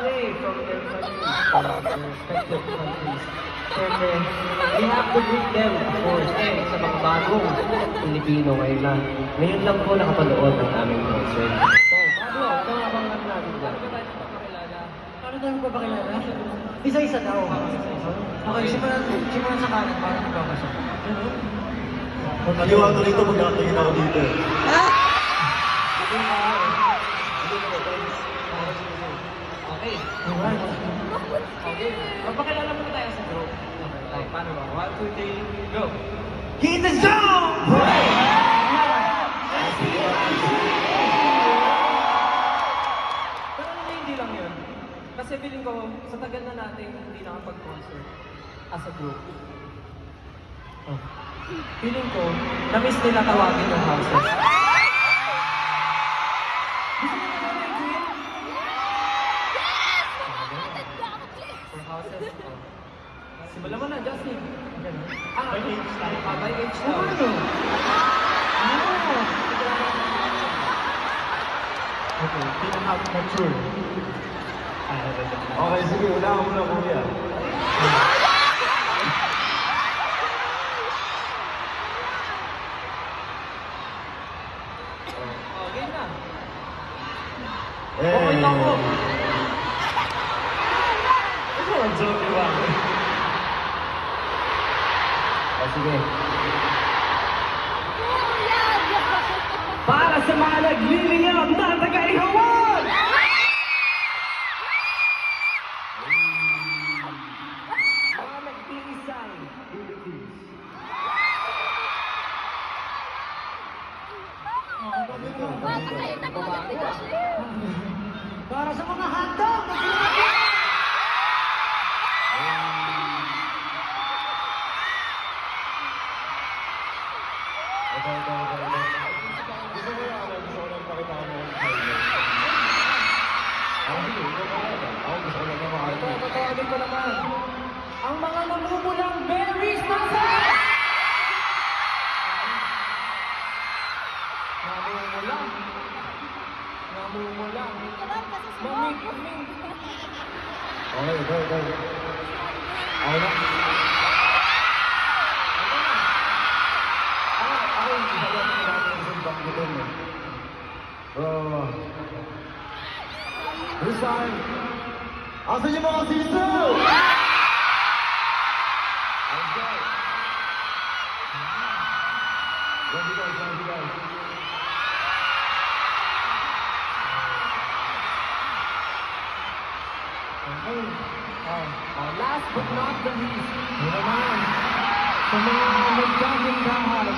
family, from their countries, from their respective countries. And we have to greet them, of course. And sa mga bagong Pilipino ngayon lang po nakapanood ng aming concert. So, Pablo, ito nga bang natin dyan? Paano tayo magpapakilala? Isa-isa daw. Okay, simulan sa kanan para magbabasa. Kaliwa ko rito, magkakatingin ako dito. Okay. Alright. Okay. Magpakilala muna tayo sa group. Okay, paano ba? 1, 2, 3, go! Hit the zone! Pero naman hindi lang yun. Kasi feeling ko, sa tagal na natin hindi nakapag-concert as a group. Oh. Feeling ko, na-miss nila tawagin ng houses. Gusto mo na yung Queen? For houses? Oh. Simulan mo na, Justin. By age tayo. By age daw. Okay, pinaka-mature. Okay, sige, una ka muna, kuya. Oh, game na. Eh, Okay na ako. Ito ang joke, diba? Oh, sige. Para sa mga nagliliyab na taga-ihawan! Mga nag-iisang Philippines. Para sa mga hotdog! Gusto ko lang pakita ko mga highlight. Sige, ikaw ba yan? Ako gusto ko lang mga highlight. Tatawagin ko naman. Ang mga namumulang berries na sa... Namumulang. Namumulang. Mamig-mamig. Okay, go. Ako na. Ako yung isa lang yung natin sa bakit mo. Bro. Resign! Asan yung mga siso? Okay. Love you guys. Okay. Last but not the least, Ano naman? sa mga nagdagandahan,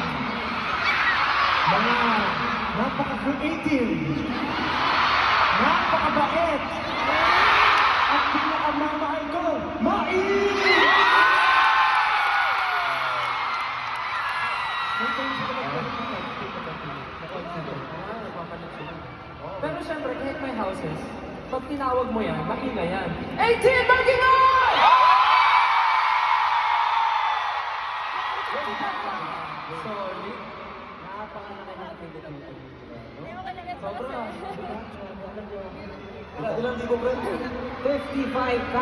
mga napaka-creative, napakabait, at pinakamamahal ko, mainit! Pero syempre, kahit may houses, pag tinawag mo yan, maingay yan. 18, Magingay! Sorry. Napakalaki ng Pilipino. Sobra. Ilan di ko friend? 55,000.